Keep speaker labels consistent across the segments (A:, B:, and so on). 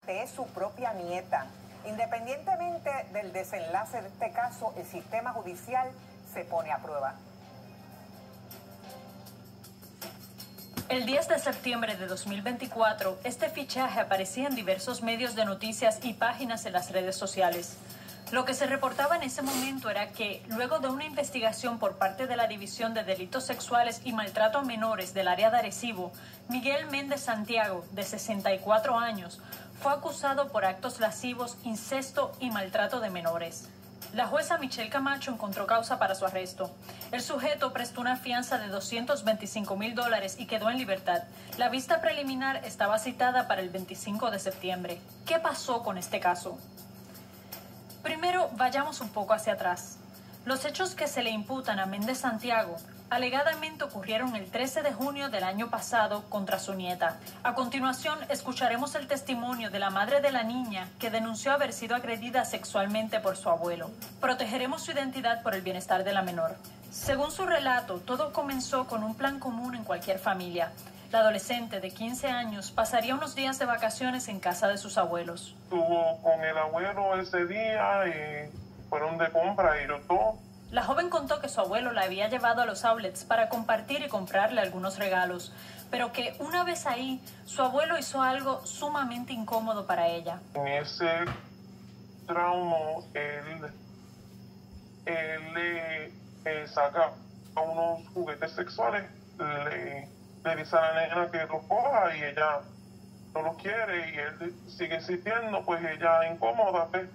A: que es su propia nieta. Independientemente del desenlace de este caso, el sistema judicial se pone a prueba.
B: El 10 de septiembre de 2024, este fichaje aparecía en diversos medios de noticias y páginas en las redes sociales. Lo que se reportaba en ese momento era que, luego de una investigación por parte de la División de Delitos Sexuales y Maltrato a Menores del área de Arecibo, Miguel Méndez Santiago, de 64 años, fue acusado por actos lascivos, incesto y maltrato de menores. La jueza Michelle Camacho encontró causa para su arresto. El sujeto prestó una fianza de $225,000 y quedó en libertad. La vista preliminar estaba citada para el 25 de septiembre. ¿Qué pasó con este caso? Primero, vayamos un poco hacia atrás. Los hechos que se le imputan a Méndez Santiago alegadamente ocurrieron el 13 de junio del año pasado contra su nieta. A continuación, escucharemos el testimonio de la madre de la niña que denunció haber sido agredida sexualmente por su abuelo. Protegeremos su identidad por el bienestar de la menor. Según su relato, todo comenzó con un plan común en cualquier familia. La adolescente de 15 años pasaría unos días de vacaciones en casa de sus abuelos.
C: Estuvo con el abuelo ese día y fueron de compra y todo.
B: La joven contó que su abuelo la había llevado a los outlets para compartir y comprarle algunos regalos, pero que una vez ahí, su abuelo hizo algo sumamente incómodo para ella.
C: En ese trauma, él le saca unos juguetes sexuales, le dice a la nena que los coja y ella no los quiere y él sigue insistiendo, pues ella incómoda, pues,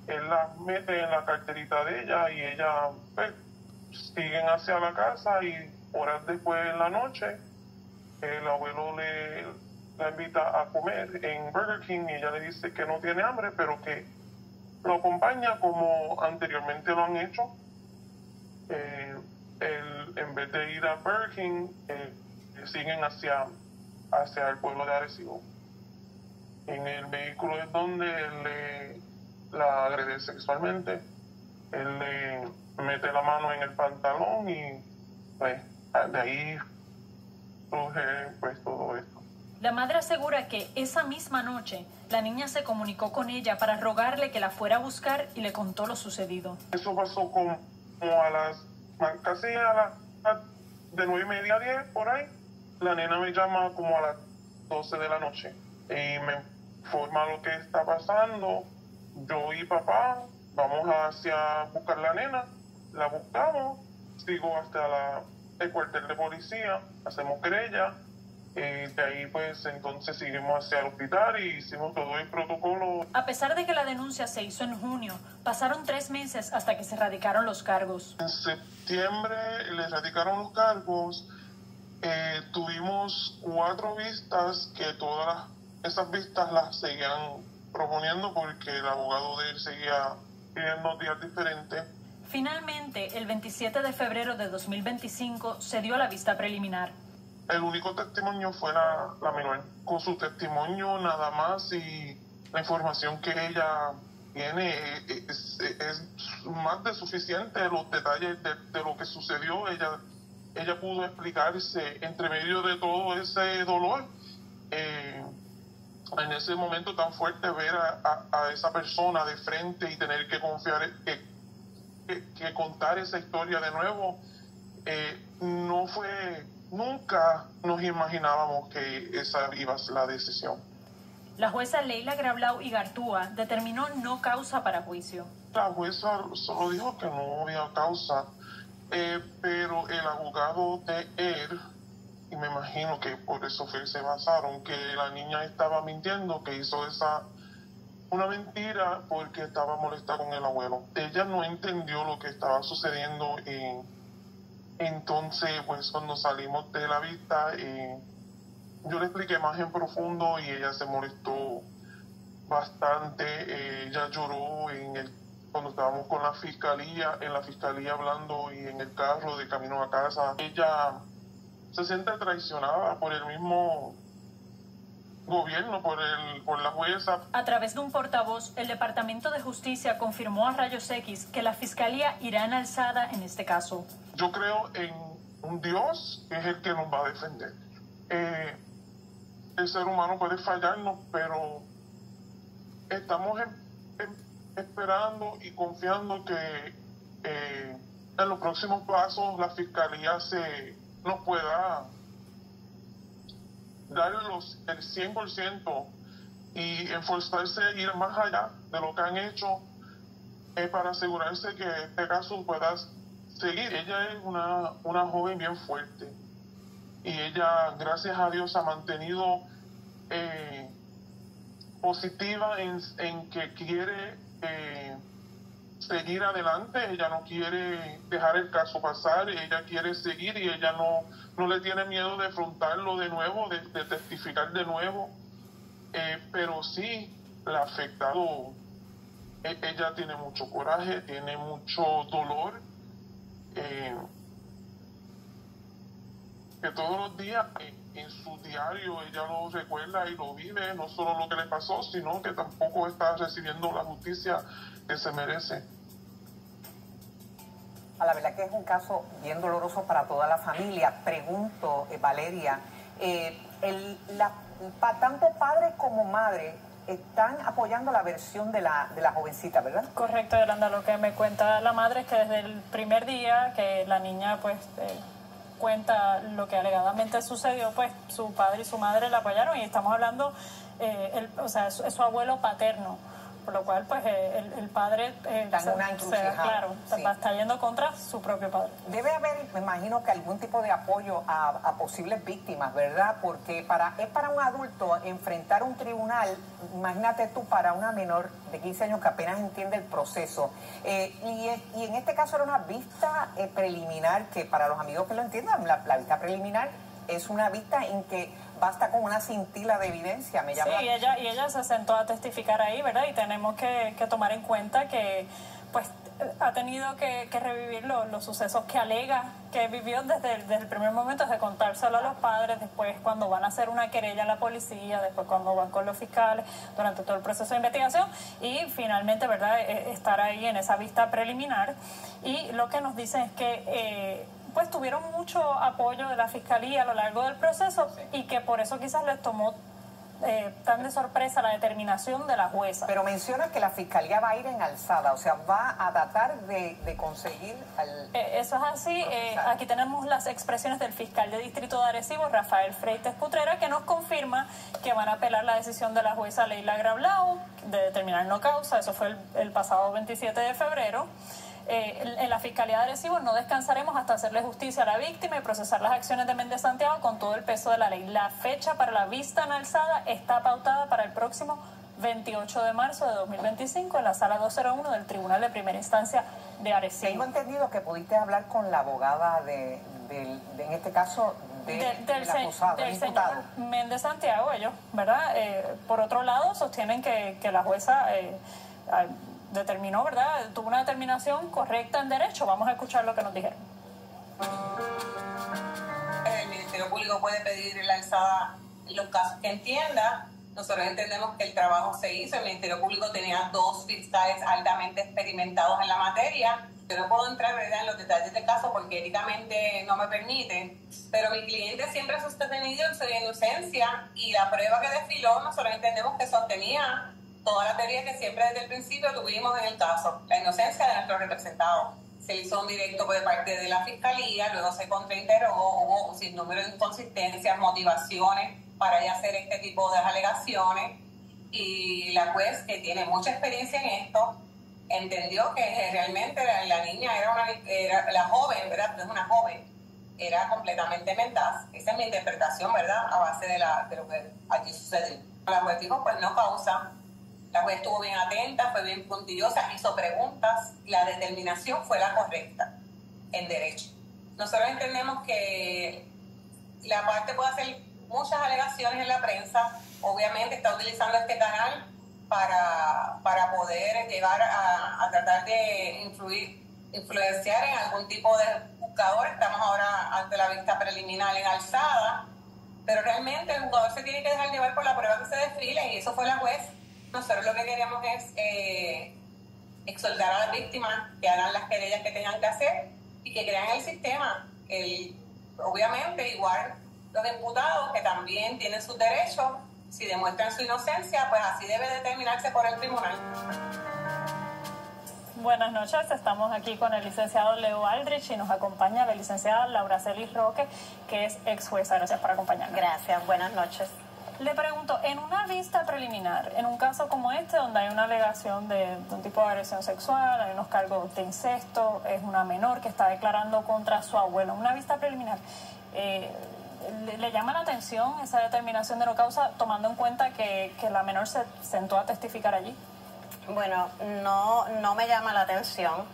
C: él la mete en la carterita de ella y ella, pues, siguen hacia la casa y horas después en la noche el abuelo la invita a comer en Burger King y ella le dice que no tiene hambre, pero que lo acompaña como anteriormente lo han hecho. En vez de ir a Burger King, siguen hacia el pueblo de Arecibo. En el vehículo es donde él la agrede sexualmente. Él le mete la mano en el pantalón y pues de ahí surge pues todo esto.
B: La madre asegura que esa misma noche la niña se comunicó con ella para rogarle que la fuera a buscar y le contó lo sucedido.
C: Eso pasó como a casi de 9:30 a 10 por ahí. La nena me llama como a las 12 de la noche y me informa lo que está pasando. Yo y papá vamos hacia buscar la nena, la buscamos, sigo hasta el cuartel de policía, hacemos querella, de ahí pues entonces seguimos hacia el hospital y hicimos todo el protocolo.
B: A pesar de que la denuncia se hizo en junio, pasaron 3 meses hasta que se radicaron los cargos.
C: En septiembre le radicaron los cargos, tuvimos 4 vistas que todas esas vistas las seguían proponiendo porque el abogado de él seguía pidiendo días diferentes.
B: Finalmente, el 27 de febrero de 2025 se dio la vista preliminar.
C: El único testimonio fue la menor. Con su testimonio nada más y la información que ella tiene es más de suficiente. Los detalles de lo que sucedió, ella pudo explicarse entre medio de todo ese dolor. En ese momento tan fuerte ver a esa persona de frente y tener que confiar, que contar esa historia de nuevo, no fue, nunca nos imaginábamos que esa iba a ser la decisión.
B: La jueza Leila Grablau y Gartúa determinó no causa para juicio.
C: La jueza solo dijo que no había causa, pero el abogado de él, y me imagino que por eso fue que se basaron, que la niña estaba mintiendo, que hizo una mentira porque estaba molesta con el abuelo. Ella no entendió lo que estaba sucediendo y entonces pues cuando salimos de la vista yo le expliqué más en profundo y ella se molestó bastante. Ella lloró cuando estábamos con la fiscalía, en la fiscalía hablando y en el carro de camino a casa. Ella se siente traicionada por el mismo gobierno, por la jueza.
B: A través de un portavoz, el Departamento de Justicia confirmó a Rayos X que la Fiscalía irá en alzada en este caso.
C: Yo creo en un Dios que es el que nos va a defender. El ser humano puede fallarnos, pero estamos esperando y confiando que en los próximos pasos la Fiscalía nos pueda dar el 100% y esforzarse a ir más allá de lo que han hecho para asegurarse que este caso pueda seguir. Ella es una joven bien fuerte y ella, gracias a Dios, ha mantenido positiva en que quiere seguir adelante. Ella no quiere dejar el caso pasar, ella quiere seguir y ella no le tiene miedo de afrontarlo de nuevo, de testificar de nuevo, pero sí la ha afectado. Ella tiene mucho coraje, tiene mucho dolor, que todos los días en su diario ella lo recuerda y lo vive, no solo lo que le pasó, sino que tampoco está recibiendo la justicia que se merece.
A: A la verdad que es un caso bien doloroso para toda la familia. Pregunto, Valeria, tanto padre como madre están apoyando la versión de la jovencita, ¿verdad?
B: Correcto, Yolanda. Lo que me cuenta la madre es que desde el primer día que la niña pues cuenta lo que alegadamente sucedió, pues su padre y su madre la apoyaron, y estamos hablando, es su abuelo paterno, por lo cual pues el padre claro, sí, está yendo contra su propio padre.
A: Debe haber, me imagino, que algún tipo de apoyo a posibles víctimas, ¿verdad? Porque es para un adulto enfrentar un tribunal, imagínate tú, para una menor de 15 años que apenas entiende el proceso. Y en este caso era una vista preliminar, que para los amigos que lo entiendan, la vista preliminar es una vista en que basta con una cintila de evidencia.
B: Sí, y ella se sentó a testificar ahí, ¿verdad? Y tenemos que tomar en cuenta que pues ha tenido que revivir los sucesos que alega que vivió desde el primer momento, desde contárselo a los padres, después cuando van a hacer una querella a la policía, después cuando van con los fiscales, durante todo el proceso de investigación, y finalmente, ¿verdad?, estar ahí en esa vista preliminar. Y lo que nos dicen es que pues tuvieron mucho apoyo de la Fiscalía a lo largo del proceso, y que por eso quizás les tomó tan de sorpresa la determinación de la jueza.
A: Pero menciona que la Fiscalía va a ir en alzada, o sea, va a tratar de conseguir
B: eso es así. Aquí tenemos las expresiones del fiscal de distrito de Arecibo, Rafael Freites Cutrera, que nos confirma que van a apelar la decisión de la jueza Leila Grablau de determinar no causa. Eso fue el pasado 27 de febrero. En la Fiscalía de Arecibo no descansaremos hasta hacerle justicia a la víctima y procesar las acciones de Méndez Santiago con todo el peso de la ley. La fecha para la vista en alzada está pautada para el próximo 28 de marzo de 2025 en la sala 201 del Tribunal de Primera Instancia de Arecibo.
A: Tengo entendido que pudiste hablar con la abogada en este caso del acusado, del
B: señor Méndez Santiago. Ellos, ¿verdad? Por otro lado, sostienen que la jueza determinó, ¿verdad?, tuvo una determinación correcta en derecho. Vamos a escuchar lo que nos dijeron.
D: El Ministerio Público puede pedir la alzada en los casos que entienda. Nosotros entendemos que el trabajo se hizo. El Ministerio Público tenía 2 fiscales altamente experimentados en la materia. Yo no puedo entrar, ¿verdad?, en los detalles del caso porque éticamente no me permite, pero mi cliente siempre ha sostenido en su inocencia, y la prueba que desfiló nosotros entendemos que sostenía toda la teoría que siempre desde el principio tuvimos en el caso, la inocencia de nuestro representado. Se hizo un directo por parte de la Fiscalía, luego se contrainterrogó, hubo un sinnúmero de inconsistencias, motivaciones para ya hacer este tipo de alegaciones, y la juez, que tiene mucha experiencia en esto, entendió que realmente la niña era la joven, ¿verdad?, no es una joven, era completamente mendaz. Esa es mi interpretación, ¿verdad?, a base de lo que aquí sucedió. La juez dijo, pues no causa. La juez estuvo bien atenta, fue bien puntillosa, hizo preguntas, y la determinación fue la correcta en derecho. Nosotros entendemos que la parte puede hacer muchas alegaciones en la prensa, obviamente está utilizando este canal para poder llegar a tratar de influenciar en algún tipo de buscador. Estamos ahora ante la vista preliminar en alzada, pero realmente el jugador se tiene que dejar llevar por la prueba que se desfile, y eso fue la juez. Nosotros lo que queremos es exhortar a las víctimas que hagan las querellas que tengan que hacer y que crean el sistema. Obviamente, igual los imputados, que también tienen sus derechos, Si demuestran su inocencia, pues así debe determinarse por el tribunal.
B: Buenas noches, estamos aquí con el licenciado Leo Aldrich y nos acompaña la licenciada Laura Celis Roque, que es ex jueza. Gracias por acompañarnos.
E: Gracias, buenas noches.
B: Le pregunto, en una vista preliminar, en un caso como este, donde hay una alegación de un tipo de agresión sexual, hay unos cargos de incesto, es una menor que está declarando contra su abuelo, una vista preliminar, ¿le llama la atención esa determinación de no causa, tomando en cuenta que la menor se sentó a testificar allí?
E: Bueno, no me llama la atención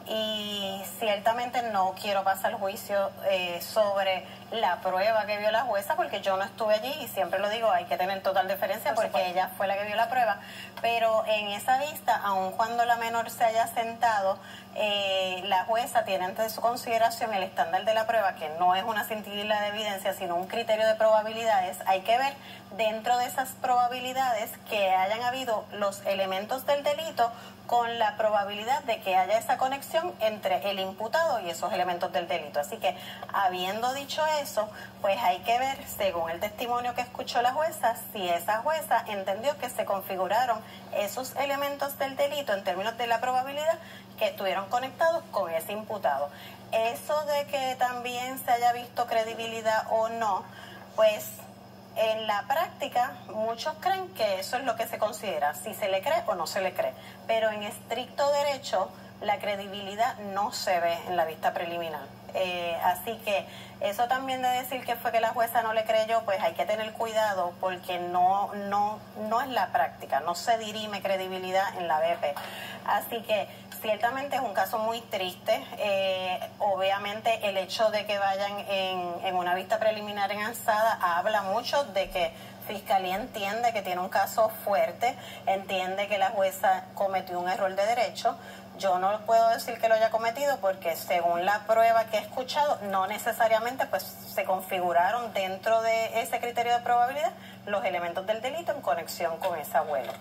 E: y ciertamente no quiero pasar juicio sobre la prueba que vio la jueza, porque yo no estuve allí y siempre lo digo, hay que tener total deferencia porque ella fue la que vio la prueba, pero en esa vista, aun cuando la menor se haya sentado, la jueza tiene ante su consideración el estándar de la prueba, que no es una cintila de evidencia, sino un criterio de probabilidades. Hay que ver dentro de esas probabilidades que hayan habido los elementos del delito con la probabilidad de que haya esa conexión entre el imputado y esos elementos del delito. Así que, habiendo dicho eso, pues hay que ver, según el testimonio que escuchó la jueza, si esa jueza entendió que se configuraron esos elementos del delito en términos de la probabilidad que estuvieron conectados con ese imputado. Eso de que también se haya visto credibilidad o no, pues en la práctica muchos creen que eso es lo que se considera, si se le cree o no se le cree, pero en estricto derecho la credibilidad no se ve en la vista preliminar. Así que eso también de decir que fue que la jueza no le creyó, pues hay que tener cuidado porque no es la práctica, no se dirime credibilidad en la BP. Así que ciertamente es un caso muy triste. Obviamente el hecho de que vayan en una vista preliminar en alzada habla mucho de que Fiscalía entiende que tiene un caso fuerte, entiende que la jueza cometió un error de derecho. Yo no puedo decir que lo haya cometido porque según la prueba que he escuchado, no necesariamente pues se configuraron dentro de ese criterio de probabilidad los elementos del delito en conexión con ese abuelo.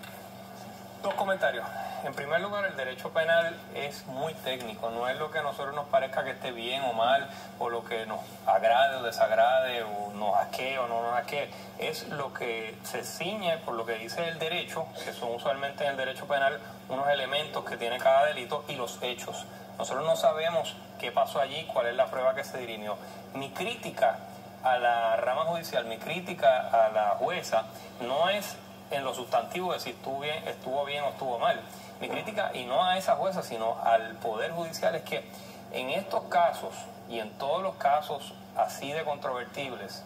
F: Dos comentarios. En primer lugar, el derecho penal es muy técnico, no es lo que a nosotros nos parezca que esté bien o mal, o lo que nos agrade o desagrade, o nos asquee o no nos asquee. Es lo que se ciñe por lo que dice el derecho, que son usualmente en el derecho penal unos elementos que tiene cada delito, y los hechos. Nosotros no sabemos qué pasó allí, cuál es la prueba que se dirimió. Mi crítica a la rama judicial, mi crítica a la jueza, no es en lo sustantivo de si estuvo bien o estuvo mal. Mi crítica, y no a esa jueza, sino al Poder Judicial, es que en estos casos, y en todos los casos así de controvertibles,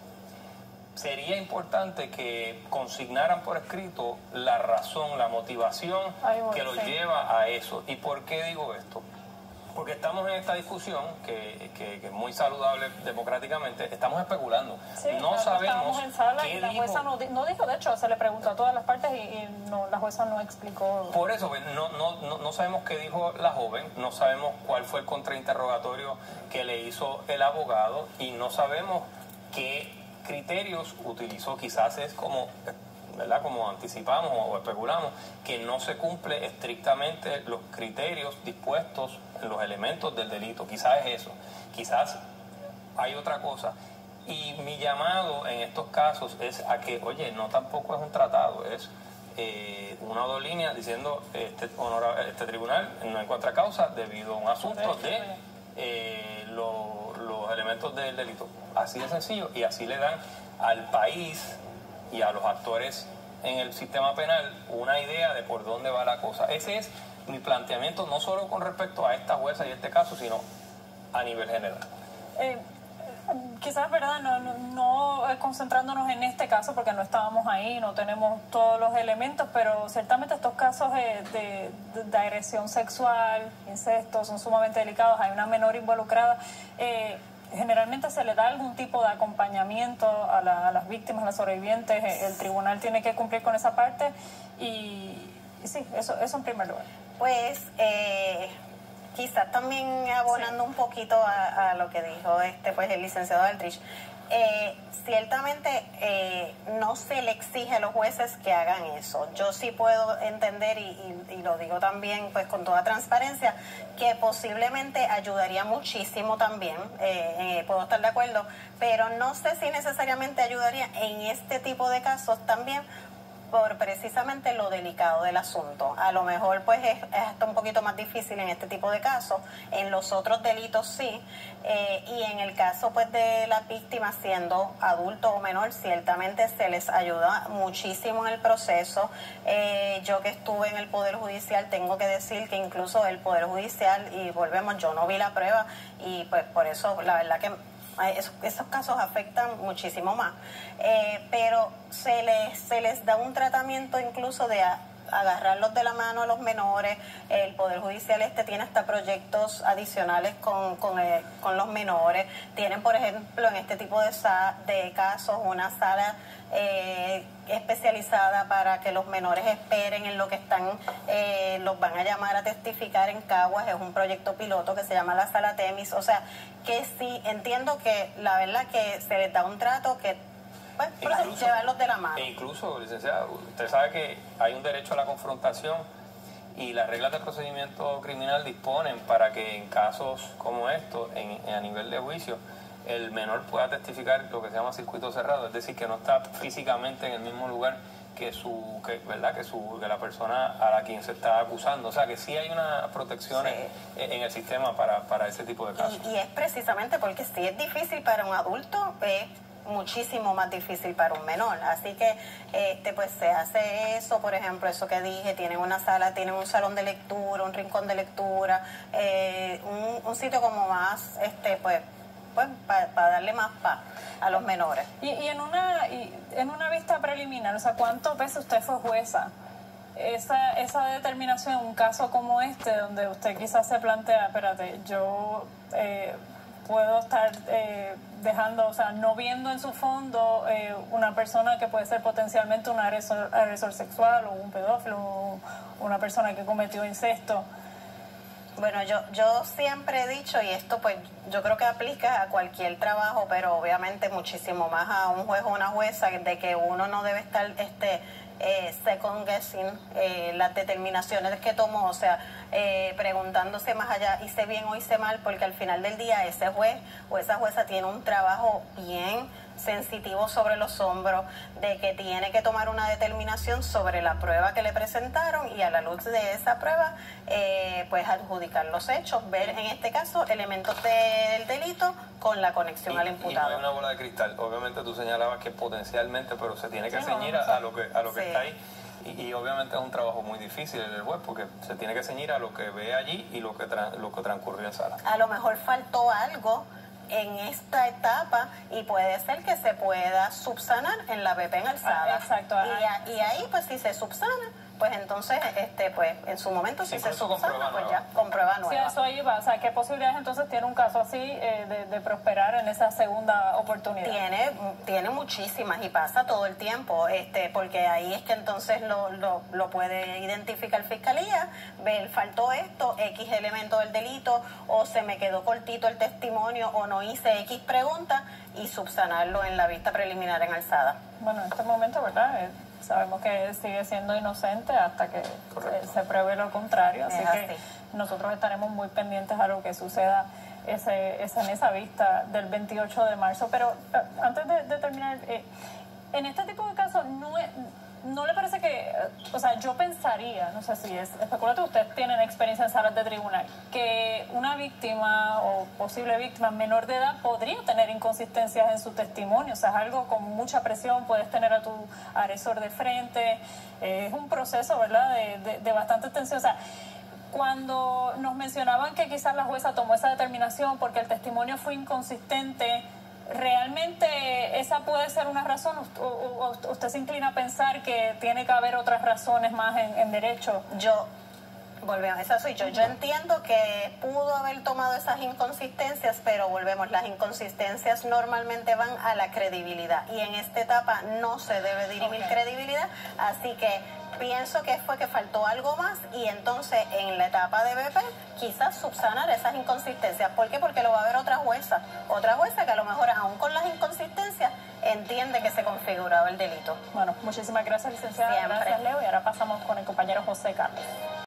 F: sería importante que consignaran por escrito la razón, la motivación que los lleva a eso. ¿Y por qué digo esto? Porque estamos en esta discusión, que es muy saludable democráticamente, estamos especulando.
B: Sí,
F: no sabemos
B: en sala
F: qué
B: y la
F: dijo.
B: jueza no dijo, de hecho, se le preguntó a todas las partes y no, la jueza no explicó.
F: Por eso, no sabemos qué dijo la joven, no sabemos cuál fue el contrainterrogatorio que le hizo el abogado y no sabemos qué criterios utilizó. Quizás es como, ¿verdad?, como anticipamos o especulamos, que no se cumple estrictamente los criterios dispuestos en los elementos del delito. Quizás es eso, quizás hay otra cosa. Y mi llamado en estos casos es a que, oye, no tampoco es un tratado, es una o dos líneas diciendo este tribunal no encuentra causa debido a un asunto de los elementos del delito. Así de sencillo, y así le dan al país y a los actores en el sistema penal una idea de por dónde va la cosa. Ese es mi planteamiento, no solo con respecto a esta jueza y este caso, sino a nivel general.
B: Quizás, ¿verdad? No concentrándonos en este caso porque no estábamos ahí, no tenemos todos los elementos, pero ciertamente estos casos de agresión sexual, incesto, son sumamente delicados, hay una menor involucrada. Generalmente se le da algún tipo de acompañamiento a las víctimas, a las sobrevivientes. El tribunal tiene que cumplir con esa parte y sí, eso en primer lugar.
E: Pues quizás también abonando un poquito a lo que dijo pues el licenciado Aldrich, Ciertamente no se le exige a los jueces que hagan eso. Yo sí puedo entender, y lo digo también pues con toda transparencia, que posiblemente ayudaría muchísimo también, puedo estar de acuerdo, pero no sé si necesariamente ayudaría en este tipo de casos también, por precisamente lo delicado del asunto. A lo mejor pues es hasta un poquito más difícil en este tipo de casos, en los otros delitos sí, y en el caso pues de las víctimas siendo adulto o menor, ciertamente se les ayuda muchísimo en el proceso. Yo que estuve en el Poder Judicial, tengo que decir que incluso el Poder Judicial, y volvemos, yo no vi la prueba, y pues por eso la verdad que esos casos afectan muchísimo más, pero se les da un tratamiento incluso de agarrarlos de la mano a los menores. El Poder Judicial tiene hasta proyectos adicionales con los menores. Tienen, por ejemplo, en este tipo de casos una sala especializada para que los menores esperen en lo que los van a llamar a testificar en Caguas. Es un proyecto piloto que se llama la Sala Temis. O sea, que sí, entiendo que la verdad que se les da un trato que pues, llevarlos de la mano.
F: E incluso, licenciada, usted sabe que hay un derecho a la confrontación y las reglas de procedimiento criminal disponen para que en casos como estos, a nivel de juicio, el menor pueda testificar lo que se llama circuito cerrado, es decir, que no está físicamente en el mismo lugar que la persona a la quien se está acusando. O sea, que sí hay unas protecciones en el sistema para ese tipo de casos.
E: Y es precisamente porque si es difícil para un adulto, es muchísimo más difícil para un menor. Así que pues se hace eso, por ejemplo, eso que dije, tienen una sala, tienen un salón de lectura, un rincón de lectura, un sitio como más pues para darle más paz a los menores.
B: Y en una vista preliminar, o sea, ¿cuántas veces usted fue jueza? Esa determinación en un caso como este, donde usted quizás se plantea, espérate, yo puedo estar dejando, o sea, no viendo en su fondo una persona que puede ser potencialmente un agresor sexual o un pedófilo o una persona que cometió incesto.
E: Bueno, yo siempre he dicho, y esto pues yo creo que aplica a cualquier trabajo, pero obviamente muchísimo más a un juez o una jueza, de que uno no debe estar second guessing las determinaciones que tomó, o sea, preguntándose más allá, hice bien o hice mal, porque al final del día ese juez o esa jueza tiene un trabajo bien sensitivo sobre los hombros, de que tiene que tomar una determinación sobre la prueba que le presentaron y a la luz de esa prueba pues adjudicar los hechos, ver en este caso elementos del delito con la conexión al imputado.
F: Y no hay una bola de cristal. Obviamente tú señalabas que potencialmente, pero se tiene que ceñir a lo que está ahí. Y obviamente es un trabajo muy difícil el juez, porque se tiene que ceñir a lo que ve allí y lo que transcurrió en sala.
E: A lo mejor faltó algo en esta etapa y puede ser que se pueda subsanar en la BP en alzada.
B: Exacto.
E: Y ahí pues si se subsana, pues entonces pues en su momento si se subsana, pues ya con prueba nueva.
B: Sí, eso ahí va. O sea, ¿qué posibilidades entonces tiene un caso así de prosperar en esa segunda oportunidad?
E: Tiene muchísimas y pasa todo el tiempo, porque ahí es que entonces lo puede identificar fiscalía, ver, faltó esto, X elemento del delito, o se me quedó cortito el testimonio, o no hice X pregunta, y subsanarlo en la vista preliminar en alzada.
B: Bueno, en este momento, ¿verdad? Sabemos que sigue siendo inocente hasta que se pruebe lo contrario, así que nosotros estaremos muy pendientes a lo que suceda en esa vista del 28 de marzo. Pero antes de terminar, en este tipo de casos no le parece que, o sea, yo pensaría, no sé si es especulativo, ustedes tienen experiencia en salas de tribunal, que una víctima o posible víctima menor de edad podría tener inconsistencias en su testimonio, o sea, es algo con mucha presión, puedes tener a tu agresor de frente, es un proceso, ¿verdad?, de bastante tensión, o sea, cuando nos mencionaban que quizás la jueza tomó esa determinación porque el testimonio fue inconsistente, ¿realmente esa puede ser una razón? ¿O usted se inclina a pensar que tiene que haber otras razones más en derecho?
E: Volvemos, esa soy yo. Yo entiendo que pudo haber tomado esas inconsistencias, pero volvemos, las inconsistencias normalmente van a la credibilidad y en esta etapa no se debe dirimir credibilidad, así que pienso que fue que faltó algo más y entonces en la etapa de BP quizás subsanar esas inconsistencias. ¿Por qué? Porque lo va a ver otra jueza que a lo mejor aún con las inconsistencias evidencia, entiende que se configuraba el delito.
G: Bueno, muchísimas gracias, licenciada.
E: Siempre.
G: Gracias, Leo. Y ahora pasamos con el compañero José Carlos.